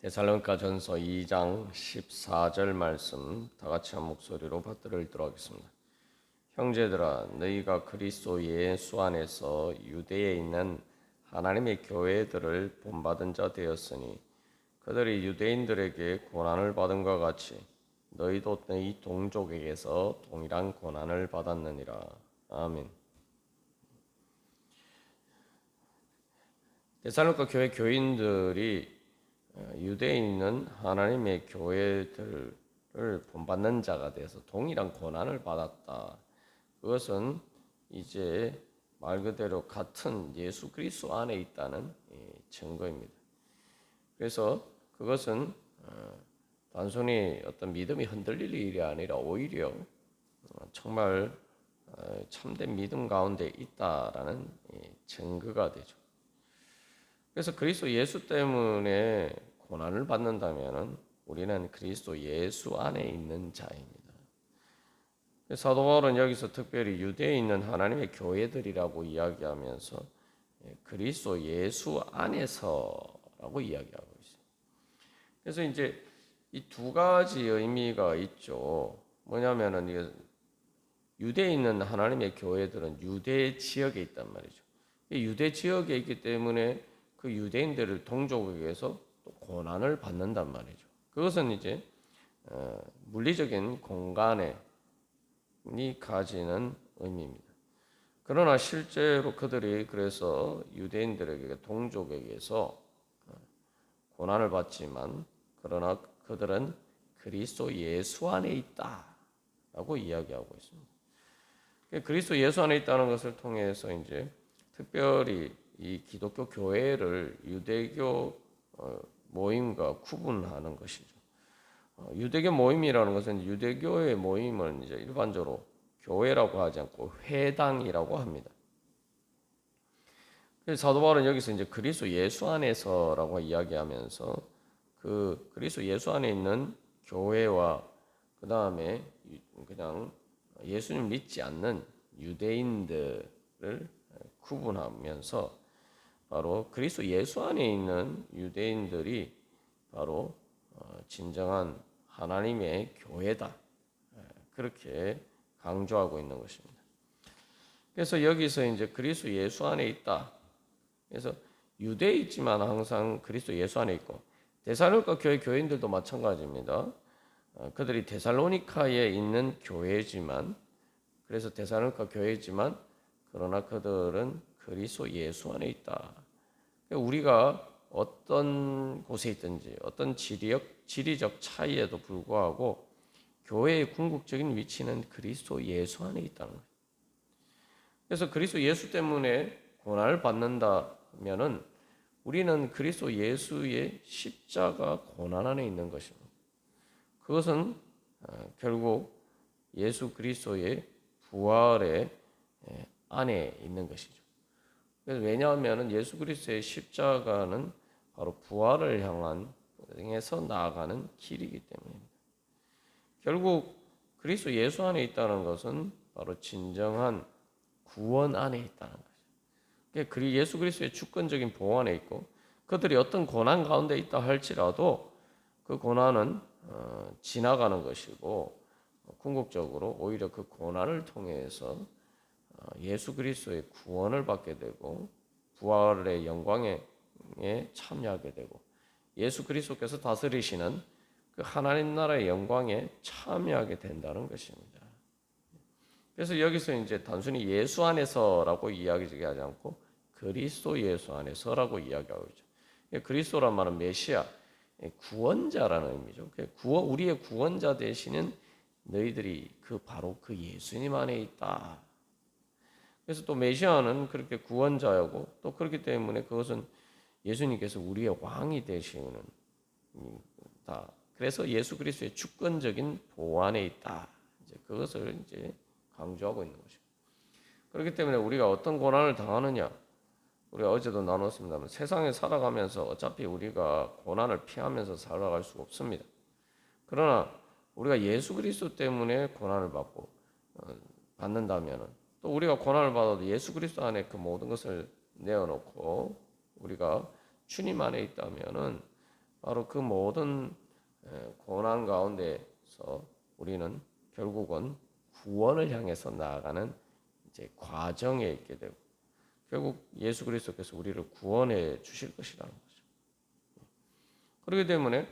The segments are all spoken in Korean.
데살로니가전서 2장 14절 말씀 다 같이 한 목소리로 받들어 읽도록 하겠습니다. 형제들아, 너희가 그리스도 예수 안에서 유대에 있는 하나님의 교회들을 본받은 자 되었으니 그들이 유대인들에게 고난을 받은 것 같이 너희도 너희 동족에게서 동일한 고난을 받았느니라. 아멘. 데살로니가 교회 교인들이 유대에 있는 하나님의 교회들을 본받는 자가 돼서 동일한 고난을 받았다. 그것은 이제 말 그대로 같은 예수 그리스도 안에 있다는 증거입니다. 그래서 그것은 단순히 어떤 믿음이 흔들릴 일이 아니라 오히려 정말 참된 믿음 가운데 있다라는 증거가 되죠. 그래서 그리스도 예수 때문에 고난을 받는다면 우리는 그리스도 예수 안에 있는 자입니다. 사도 바울은 여기서 특별히 유대에 있는 하나님의 교회들이라고 이야기하면서 그리스도 예수 안에서라고 이야기하고 있어요. 그래서 이제 이 두 가지 의미가 있죠. 뭐냐면은 유대에 있는 하나님의 교회들은 유대 지역에 있단 말이죠. 유대 지역에 있기 때문에 그 유대인들을 동족에게서 또 고난을 받는단 말이죠. 그것은 이제 물리적인 공간에 가지는 의미입니다. 그러나 실제로 그들이 그래서 유대인들에게 동족에게서 고난을 받지만 그러나 그들은 그리스도 예수 안에 있다라고 이야기하고 있습니다. 그리스도 예수 안에 있다는 것을 통해서 이제 특별히 이 기독교 교회를 유대교 모임과 구분하는 것이죠. 유대교 모임이라는 것은 유대교의 모임을 이제 일반적으로 교회라고 하지 않고 회당이라고 합니다. 그래서 사도 바울은 여기서 이제 그리스도 예수 안에서라고 이야기하면서 그 그리스도 예수 안에 있는 교회와 그 다음에 그냥 예수님 믿지 않는 유대인들을 구분하면서 바로 그리스도 예수 안에 있는 유대인들이 바로 진정한 하나님의 교회다. 그렇게 강조하고 있는 것입니다. 그래서 여기서 이제 그리스도 예수 안에 있다. 그래서 유대에 있지만 항상 그리스도 예수 안에 있고 데살로니가 교회 교인들도 마찬가지입니다. 그들이 데살로니카에 있는 교회지만 그래서 데살로니가 교회지만 그러나 그들은 그리스도 예수 안에 있다. 우리가 어떤 곳에 있든지 어떤 지리적 차이에도 불구하고 교회의 궁극적인 위치는 그리스도 예수 안에 있다는 거예요. 그래서 그리스도 예수 때문에 고난을 받는다면은 우리는 그리스도 예수의 십자가 고난 안에 있는 것입니다. 그것은 결국 예수 그리스도의 부활의 안에 있는 것이죠. 그래서 왜냐하면 예수 그리스도의 십자가는 바로 부활을 향해서 나아가는 길이기 때문입니다. 결국 그리스도 예수 안에 있다는 것은 바로 진정한 구원 안에 있다는 거죠. 예수 그리스도의 주권적인 보호 안에 있고 그들이 어떤 고난 가운데 있다 할지라도 그 고난은 지나가는 것이고 궁극적으로 오히려 그 고난을 통해서 예수 그리스도의 구원을 받게 되고 부활의 영광에 참여하게 되고 예수 그리스도께서 다스리시는 그 하나님 나라의 영광에 참여하게 된다는 것입니다. 그래서 여기서 이제 단순히 예수 안에서라고 이야기하지 않고 그리스도 예수 안에서라고 이야기하고 있죠. 그리스도란 말은 메시아, 구원자라는 의미죠. 우리의 구원자 되시는 너희들이 바로 그 예수님 안에 있다. 그래서 또 메시아는 그렇게 구원자이고 또 그렇기 때문에 그것은 예수님께서 우리의 왕이 되시는 다. 그래서 예수 그리스도의 주권적인 보호 안에 있다. 그것을 이제 강조하고 있는 것이죠. 그렇기 때문에 우리가 어떤 고난을 당하느냐, 우리가 어제도 나눴습니다만 세상에 살아가면서 어차피 우리가 고난을 피하면서 살아갈 수 없습니다. 그러나 우리가 예수 그리스도 때문에 고난을 받는다면은 또 우리가 고난을 받아도 예수 그리스도 안에 그 모든 것을 내어놓고 우리가 주님 안에 있다면은 바로 그 모든 고난 가운데서 우리는 결국은 구원을 향해서 나아가는 이제 과정에 있게 되고 결국 예수 그리스도께서 우리를 구원해 주실 것이라는 거죠. 그렇기 때문에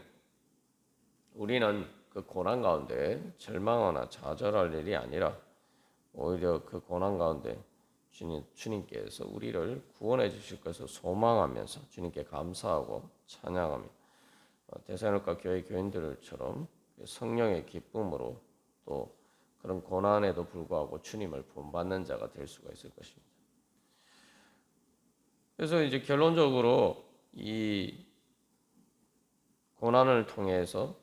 우리는 그 고난 가운데 절망하거나 좌절할 일이 아니라 오히려 그 고난 가운데 주님께서 우리를 구원해 주실 것을 소망하면서 주님께 감사하고 찬양하며 데살로니가 교회 교인들처럼 성령의 기쁨으로 또 그런 고난에도 불구하고 주님을 본받는 자가 될 수가 있을 것입니다. 그래서 이제 결론적으로 이 고난을 통해서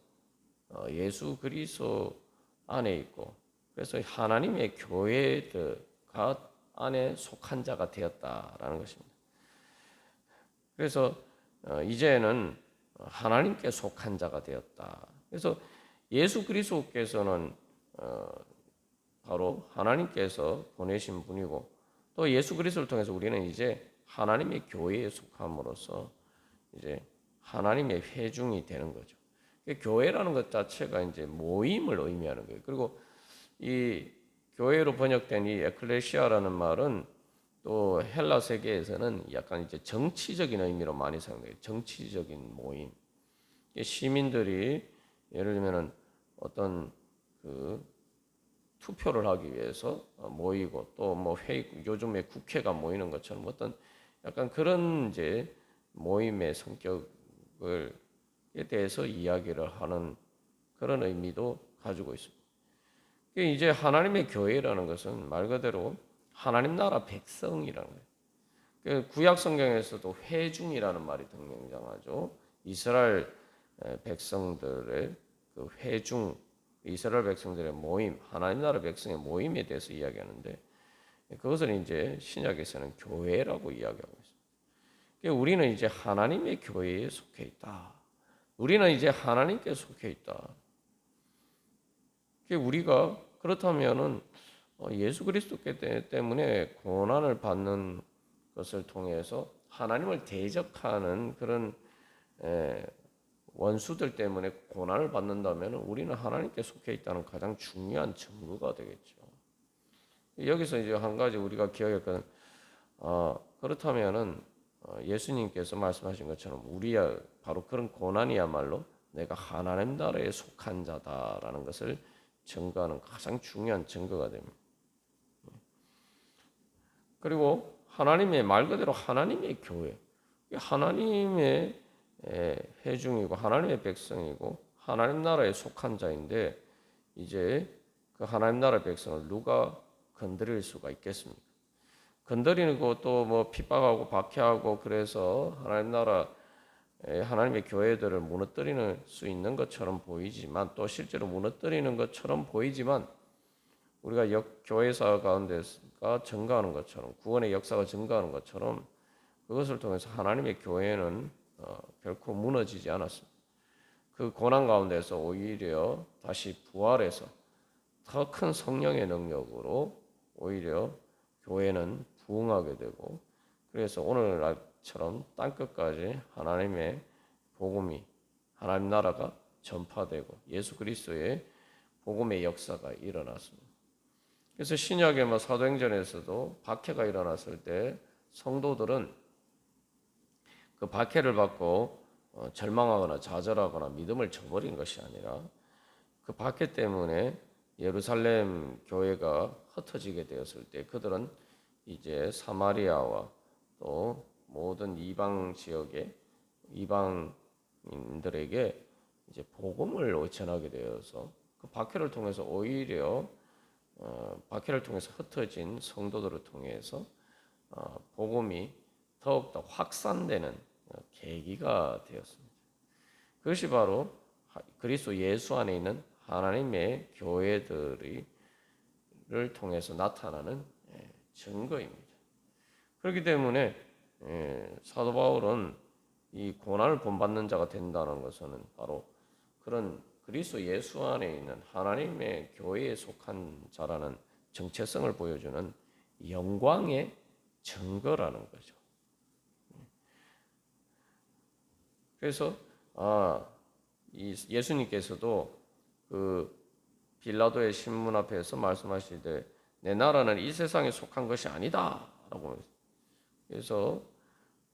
예수 그리스도 안에 있고 그래서 하나님의 교회가 안에 속한 자가 되었다라는 것입니다. 그래서 이제는 하나님께 속한 자가 되었다. 그래서 예수 그리스도께서는 바로 하나님께서 보내신 분이고 또 예수 그리스도를 통해서 우리는 이제 하나님의 교회에 속함으로써 이제 하나님의 회중이 되는 거죠. 교회라는 것 자체가 이제 모임을 의미하는 거예요. 그리고 이 교회로 번역된 이 에클레시아라는 말은 또 헬라 세계에서는 약간 이제 정치적인 의미로 많이 사용돼요. 정치적인 모임. 시민들이 예를 들면은 어떤 그 투표를 하기 위해서 모이고 또 뭐 회의 요즘에 국회가 모이는 것처럼 어떤 약간 그런 이제 모임의 성격을 에 대해서 이야기를 하는 그런 의미도 가지고 있습니다. 이제 하나님의 교회라는 것은 말 그대로 하나님 나라 백성이라는 거예요. 구약 성경에서도 회중이라는 말이 등장하죠. 이스라엘 백성들의 그 회중, 이스라엘 백성들의 모임, 하나님 나라 백성의 모임에 대해서 이야기하는데 그것을 이제 신약에서는 교회라고 이야기하고 있습니다. 우리는 이제 하나님의 교회에 속해 있다. 우리는 이제 하나님께 속해 있다. 우리가 그렇다면은 예수 그리스도 때문에 고난을 받는 것을 통해서 하나님을 대적하는 그런 원수들 때문에 고난을 받는다면 우리는 하나님께 속해 있다는 가장 중요한 증거가 되겠죠. 여기서 이제 한 가지 우리가 기억할 건 그렇다면은 예수님께서 말씀하신 것처럼 우리야 바로 그런 고난이야말로 내가 하나님 나라에 속한 자다라는 것을 증거하는 가장 중요한 증거가 됩니다. 그리고 하나님의 말 그대로 하나님의 교회, 하나님의 회중이고 하나님의 백성이고 하나님 나라에 속한 자인데 이제 그 하나님 나라 백성을 누가 건드릴 수가 있겠습니까? 건드리는 것도 뭐 핍박하고 박해하고 그래서 하나님 나라 하나님의 교회들을 무너뜨리는 수 있는 것처럼 보이지만 또 실제로 무너뜨리는 것처럼 보이지만 우리가 교회사 가운데가 증가하는 것처럼 구원의 역사가 증가하는 것처럼 그것을 통해서 하나님의 교회는 결코 무너지지 않았습니다. 그 고난 가운데서 오히려 다시 부활해서 더 큰 성령의 능력으로 오히려 교회는 부흥하게 되고 그래서 오늘날처럼 땅끝까지 하나님의 복음이 하나님 나라가 전파되고 예수 그리스도의 복음의 역사가 일어났습니다. 그래서 신약의 사도행전에서도 박해가 일어났을 때 성도들은 그 박해를 받고 절망하거나 좌절하거나 믿음을 저버린 것이 아니라 그 박해 때문에 예루살렘 교회가 흩어지게 되었을 때 그들은 이제 사마리아와 또 모든 이방 지역의 이방인들에게 이제 복음을 전하게 되어서 그 박해를 통해서 오히려 박해를 통해서 흩어진 성도들을 통해서 복음이 더욱더 확산되는 계기가 되었습니다. 그것이 바로 그리스도 예수 안에 있는 하나님의 교회들을 통해서 나타나는 증거입니다. 그렇기 때문에 사도 바울은 이 고난을 본받는 자가 된다는 것은 바로 그런 그리스도 예수 안에 있는 하나님의 교회에 속한 자라는 정체성을 보여주는 영광의 증거라는 거죠. 그래서 이 예수님께서도 그 빌라도의 신문 앞에서 말씀하시되 내 나라는 이 세상에 속한 것이 아니다라고. 그래서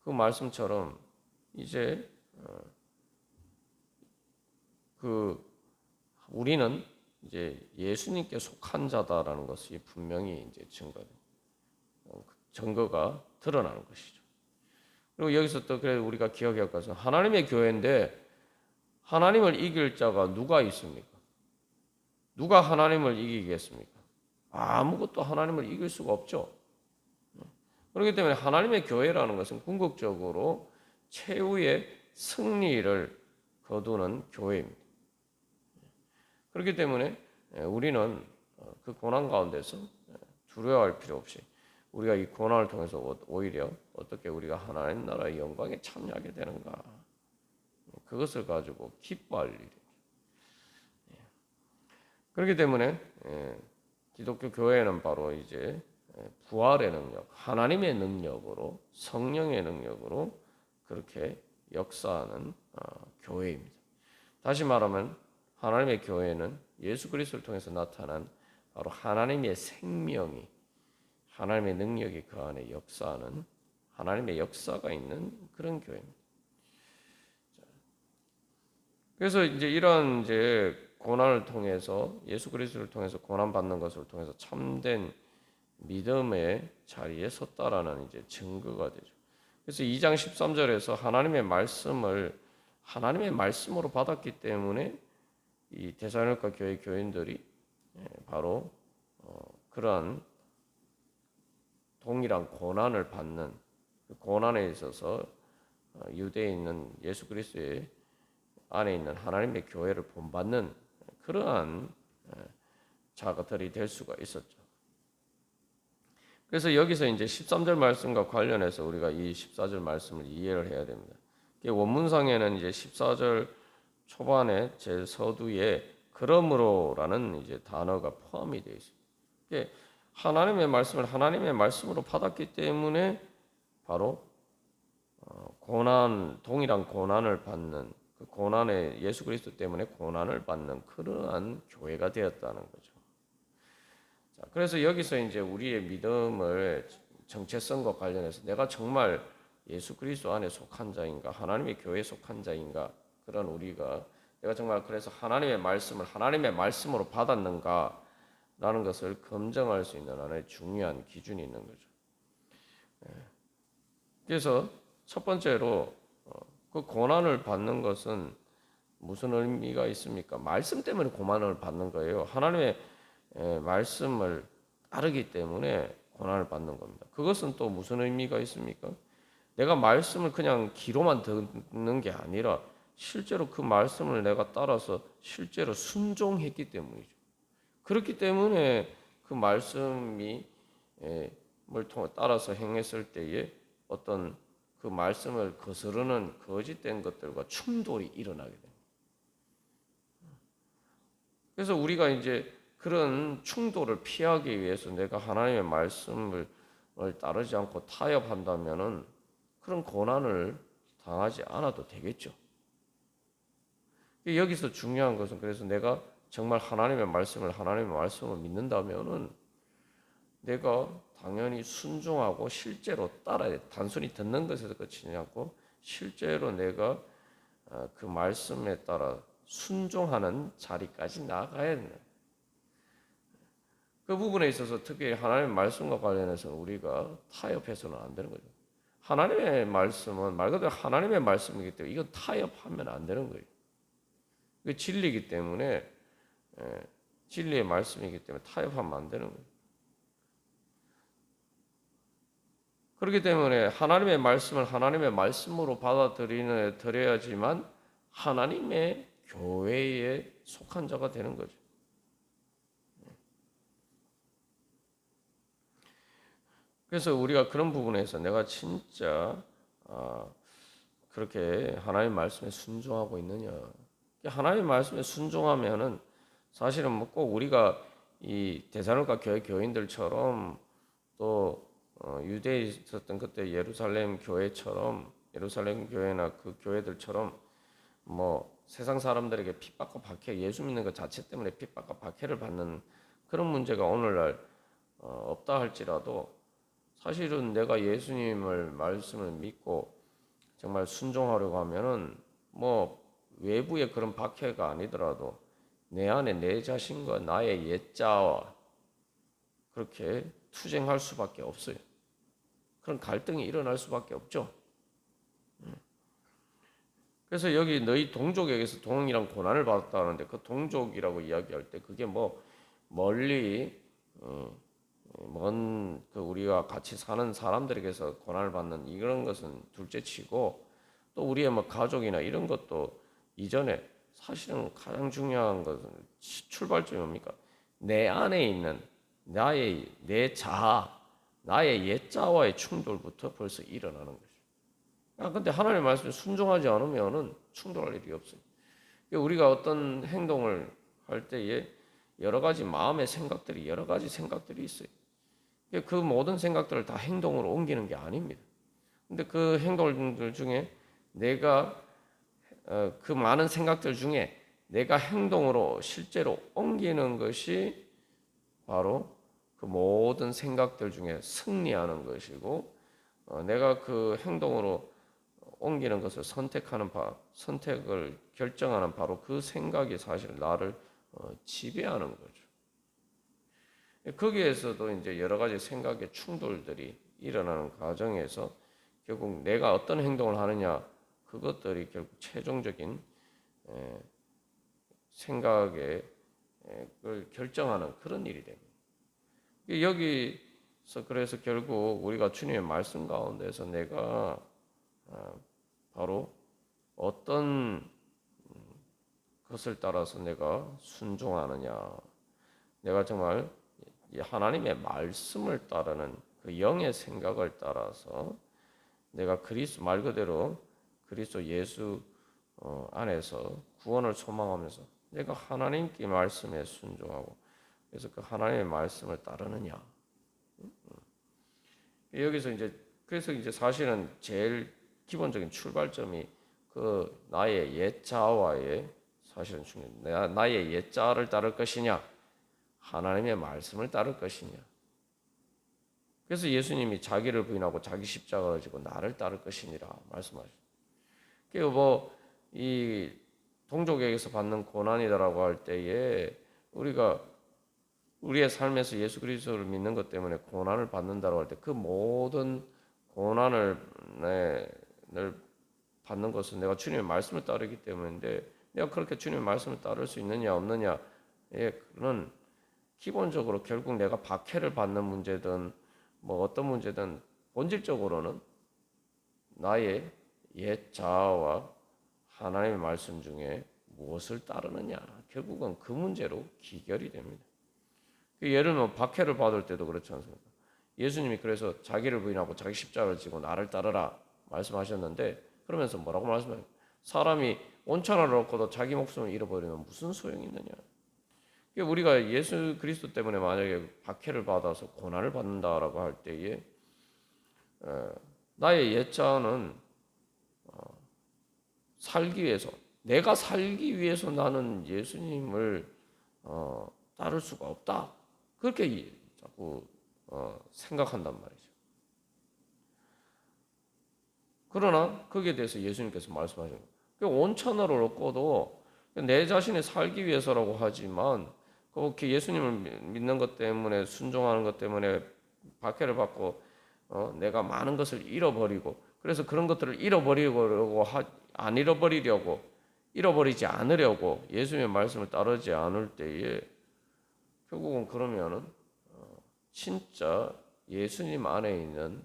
그 말씀처럼 이제 그 우리는 이제 예수님께 속한 자다라는 것이 분명히 이제 증거가 드러나는 것이죠. 그리고 여기서 또 그래 우리가 기억해야 할 것은 하나님의 교회인데 하나님을 이길 자가 누가 있습니까? 누가 하나님을 이기겠습니까? 아무것도 하나님을 이길 수가 없죠. 그렇기 때문에 하나님의 교회라는 것은 궁극적으로 최후의 승리를 거두는 교회입니다. 그렇기 때문에 우리는 그 고난 가운데서 두려워할 필요 없이 우리가 이 고난을 통해서 오히려 어떻게 우리가 하나님 나라의 영광에 참여하게 되는가, 그것을 가지고 기뻐할 일이에요. 그렇기 때문에 기독교 교회는 바로 이제 부활의 능력, 하나님의 능력으로, 성령의 능력으로 그렇게 역사하는 교회입니다. 다시 말하면 하나님의 교회는 예수 그리스도를 통해서 나타난 바로 하나님의 생명이, 하나님의 능력이 그 안에 역사하는, 하나님의 역사가 있는 그런 교회입니다. 그래서 이제 이런 이제 고난을 통해서, 예수 그리스도를 통해서 고난 받는 것을 통해서 참된 믿음의 자리에 섰다라는 이제 증거가 되죠. 그래서 2장 13절에서 하나님의 말씀을 하나님의 말씀으로 받았기 때문에 이 데살로니가 교회 교인들이 바로 그러한 동일한 고난을 받는, 그 고난에 있어서 유대에 있는 예수 그리스도의 안에 있는 하나님의 교회를 본받는 그러한 자가들이 될 수가 있었죠. 그래서 여기서 이제 13절 말씀과 관련해서 우리가 이 14절 말씀을 이해를 해야 됩니다. 원문상에는 이제 14절 초반에 제 서두에 그러므로라는 이제 단어가 포함이 되어 있습니다. 하나님의 말씀을 하나님의 말씀으로 받았기 때문에 바로 고난, 동일한 고난을 받는, 그 고난에 예수 그리스도 때문에 고난을 받는 그러한 교회가 되었다는 거죠. 자, 그래서 여기서 이제 우리의 믿음을 정체성과 관련해서 내가 정말 예수 그리스도 안에 속한 자인가, 하나님의 교회에 속한 자인가, 그런 우리가 내가 정말 그래서 하나님의 말씀을 하나님의 말씀으로 받았는가라는 것을 검증할 수 있는 하나의 중요한 기준이 있는 거죠. 그래서 첫 번째로 그 고난을 받는 것은 무슨 의미가 있습니까? 말씀 때문에 고난을 받는 거예요. 하나님의 말씀을 따르기 때문에 고난을 받는 겁니다. 그것은 또 무슨 의미가 있습니까? 내가 말씀을 그냥 귀로만 듣는 게 아니라 실제로 그 말씀을 내가 따라서 실제로 순종했기 때문이죠. 그렇기 때문에 그 말씀이 뭘 통해 따라서 행했을 때에 어떤 그 말씀을 거스르는 거짓된 것들과 충돌이 일어나게 됩니다. 그래서 우리가 이제 그런 충돌을 피하기 위해서 내가 하나님의 말씀을 따르지 않고 타협한다면은 그런 고난을 당하지 않아도 되겠죠. 여기서 중요한 것은 그래서 내가 정말 하나님의 말씀을 믿는다면은 내가 당연히 순종하고 실제로 따라야 돼. 단순히 듣는 것에서 그치지 않고 실제로 내가 그 말씀에 따라 순종하는 자리까지 나아가야 된다. 그 부분에 있어서 특히 하나님의 말씀과 관련해서는 우리가 타협해서는 안 되는 거죠. 하나님의 말씀은 말 그대로 하나님의 말씀이기 때문에 이건 타협하면 안 되는 거예요. 이게 진리이기 때문에 진리의 말씀이기 때문에 타협하면 안 되는 거예요. 그렇기 때문에 하나님의 말씀을 하나님의 말씀으로 받아들여야지만 하나님의 교회에 속한 자가 되는 거죠. 그래서 우리가 그런 부분에서 내가 진짜 그렇게 하나님의 말씀에 순종하고 있느냐. 하나님의 말씀에 순종하면은 사실은 뭐 꼭 우리가 이 데살로니가 교회 교인들처럼 또 유대에 있었던 그때 예루살렘 교회처럼 예루살렘 교회나 그 교회들처럼 뭐 세상 사람들에게 핍박과 박해, 예수 믿는 것 자체 때문에 핍박과 박해를 받는 그런 문제가 오늘날 없다 할지라도 사실은 내가 예수님을 말씀을 믿고 정말 순종하려고 하면은 뭐 외부의 그런 박해가 아니더라도 내 안에 내 자신과 나의 옛자와 그렇게 투쟁할 수밖에 없어요. 그런 갈등이 일어날 수밖에 없죠. 그래서 여기 너희 동족에게서 동이란 고난을 받았다 하는데 그 동족이라고 이야기할 때 그게 뭐 멀리 먼 그 우리가 같이 사는 사람들에게서 고난을 받는 이런 것은 둘째치고 또 우리의 뭐 가족이나 이런 것도 이전에 사실은 가장 중요한 것은 출발점이 뭡니까? 내 안에 있는 나의 내 자아, 나의 옛자와의 충돌부터 벌써 일어나는 거죠. 근데 하나님의 말씀에 순종하지 않으면은 충돌할 일이 없어요. 우리가 어떤 행동을 할 때에 여러 가지 마음의 생각들이 여러 가지 생각들이 있어요. 그 모든 생각들을 다 행동으로 옮기는 게 아닙니다. 근데 그 행동들 중에 내가 그 많은 생각들 중에 내가 행동으로 실제로 옮기는 것이 바로 그 모든 생각들 중에 승리하는 것이고 내가 그 행동으로 옮기는 것을 선택을 결정하는 바로 그 생각이 사실 나를 지배하는 거죠. 거기에서도 이제 여러 가지 생각의 충돌들이 일어나는 과정에서 결국 내가 어떤 행동을 하느냐 그것들이 결국 최종적인 생각의 걸 결정하는 그런 일이 됩니다. 여기서 그래서 결국 우리가 주님의 말씀 가운데서 내가 바로 어떤 것을 따라서 내가 순종하느냐, 내가 정말 하나님의 말씀을 따르는 그 영의 생각을 따라서 내가 그리스도 말 그대로 그리스도 예수 안에서 구원을 소망하면서 내가 하나님께 말씀에 순종하고 그래서 그 하나님의 말씀을 따르느냐. 여기서 이제 그래서 이제 사실은 제일 기본적인 출발점이 그 나의 옛자와의 사실은 중요해. 나의 옛자를 따를 것이냐, 하나님의 말씀을 따를 것이냐. 그래서 예수님이 자기를 부인하고 자기 십자가를 지고 나를 따를 것이니라 말씀하셨어요. 그리고 뭐이 동족에게서 받는 고난이다라고 할 때에 우리가 우리의 삶에서 예수 그리스도를 믿는 것 때문에 고난을 받는다고 할 때 그 모든 고난을 받는 것은 내가 주님의 말씀을 따르기 때문인데 내가 그렇게 주님의 말씀을 따를 수 있느냐 없느냐는 기본적으로 결국 내가 박해를 받는 문제든 뭐 어떤 문제든 본질적으로는 나의 옛 자아와 하나님의 말씀 중에 무엇을 따르느냐 결국은 그 문제로 기결이 됩니다. 예를 들면 박해를 받을 때도 그렇지 않습니까? 예수님이 그래서 자기를 부인하고 자기 십자가를 지고 나를 따르라 말씀하셨는데 그러면서 뭐라고 말씀해요? 사람이 온천을 얻고도 자기 목숨을 잃어버리면 무슨 소용이 있느냐? 우리가 예수 그리스도 때문에 만약에 박해를 받아서 고난을 받는다라고 할 때에 나의 옛자는 살기 위해서 내가 살기 위해서 나는 예수님을 따를 수가 없다. 그렇게 자꾸 생각한단 말이죠. 그러나 거기에 대해서 예수님께서 말씀하신 거예요. 온천을 얻고도 내 자신이 살기 위해서라고 하지만 그렇게 예수님을 믿는 것 때문에 순종하는 것 때문에 박해를 받고 내가 많은 것을 잃어버리고 그래서 그런 것들을 안 잃어버리려고 잃어버리지 않으려고 예수님의 말씀을 따르지 않을 때에 결국은 그러면은 진짜 예수님 안에 있는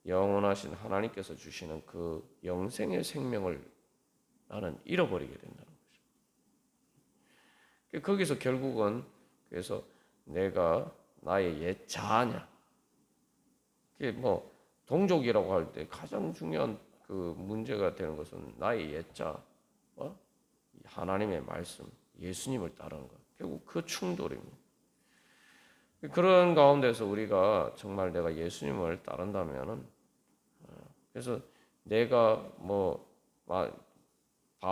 영원하신 하나님께서 주시는 그 영생의 생명을 나는 잃어버리게 된다는 거죠. 거기서 결국은 그래서 내가 나의 옛 자아냐. 그게 뭐 동족이라고 할 때 가장 중요한 그 문제가 되는 것은 나의 옛 자아, 하나님의 말씀, 예수님을 따르는 것. 결국 그 충돌입니다. 그런 가운데서 우리가 정말 내가 예수님을 따른다면은 그래서 내가 뭐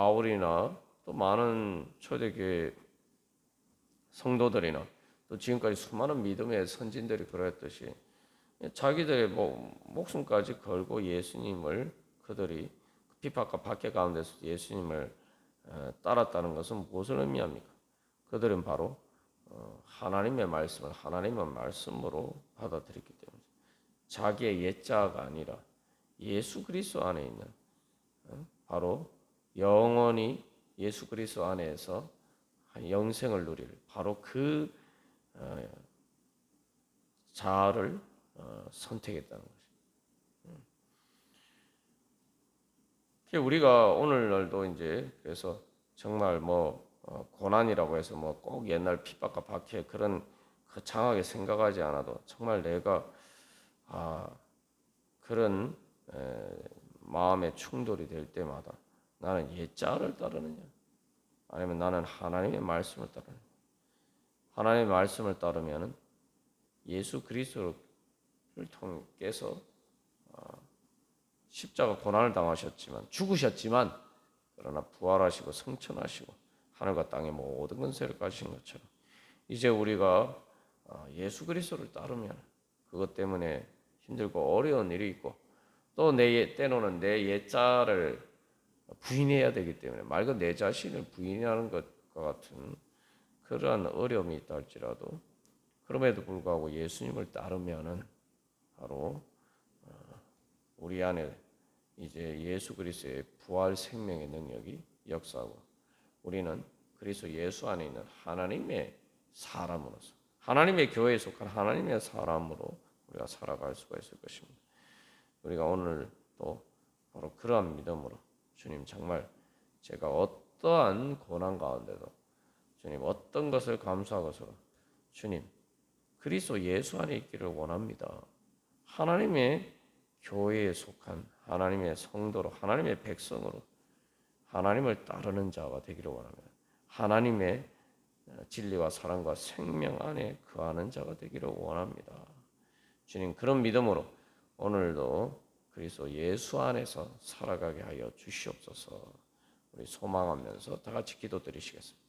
바울이나 또 많은 초대교회 성도들이나 또 지금까지 수많은 믿음의 선진들이 그러했듯이 자기들의 목숨까지 걸고 예수님을 그들이 핍박과 박해 가운데서 예수님을 따랐다는 것은 무엇을 의미합니까? 그들은 바로 하나님의 말씀을 하나님의 말씀으로 받아들였기 때문에 자기의 옛자가 아니라 예수 그리스도 안에 있는 바로 영원히 예수 그리스도 안에서 영생을 누릴 바로 그 자아를 선택했다는 것이. 우리가 오늘날도 이제 그래서 정말 고난이라고 해서 꼭 옛날 핍박과 박해 그런 장하게 생각하지 않아도 정말 내가 그런 마음의 충돌이 될 때마다 나는 옛자를 따르느냐 아니면 나는 하나님의 말씀을 따르느냐. 하나님의 말씀을 따르면은 예수 그리스도를 통해서 십자가 고난을 당하셨지만 죽으셨지만 그러나 부활하시고 승천하시고 하늘과 땅의 모든 권세를 가지신 것처럼 이제 우리가 예수 그리스도를 따르면 그것 때문에 힘들고 어려운 일이 있고 또 때로는 내 옛자를 부인해야 되기 때문에 말 그대로 내 자신을 부인하는 것과 같은 그러한 어려움이 있다 할지라도 그럼에도 불구하고 예수님을 따르면은 바로 우리 안에 이제 예수 그리스도의 부활 생명의 능력이 역사하고 우리는 그리스도 예수 안에 있는 하나님의 사람으로서 하나님의 교회에 속한 하나님의 사람으로 우리가 살아갈 수가 있을 것입니다. 우리가 오늘 또 바로 그러한 믿음으로 주님 정말 제가 어떠한 고난 가운데도 주님 어떤 것을 감수하고서 주님 그리스도 예수 안에 있기를 원합니다. 하나님의 교회에 속한 하나님의 성도로 하나님의 백성으로 하나님을 따르는 자가 되기를 원합니다. 하나님의 진리와 사랑과 생명 안에 거하는 자가 되기를 원합니다. 주님 그런 믿음으로 오늘도 그리스도 예수 안에서 살아가게 하여 주시옵소서. 우리 소망하면서 다 같이 기도드리시겠습니다.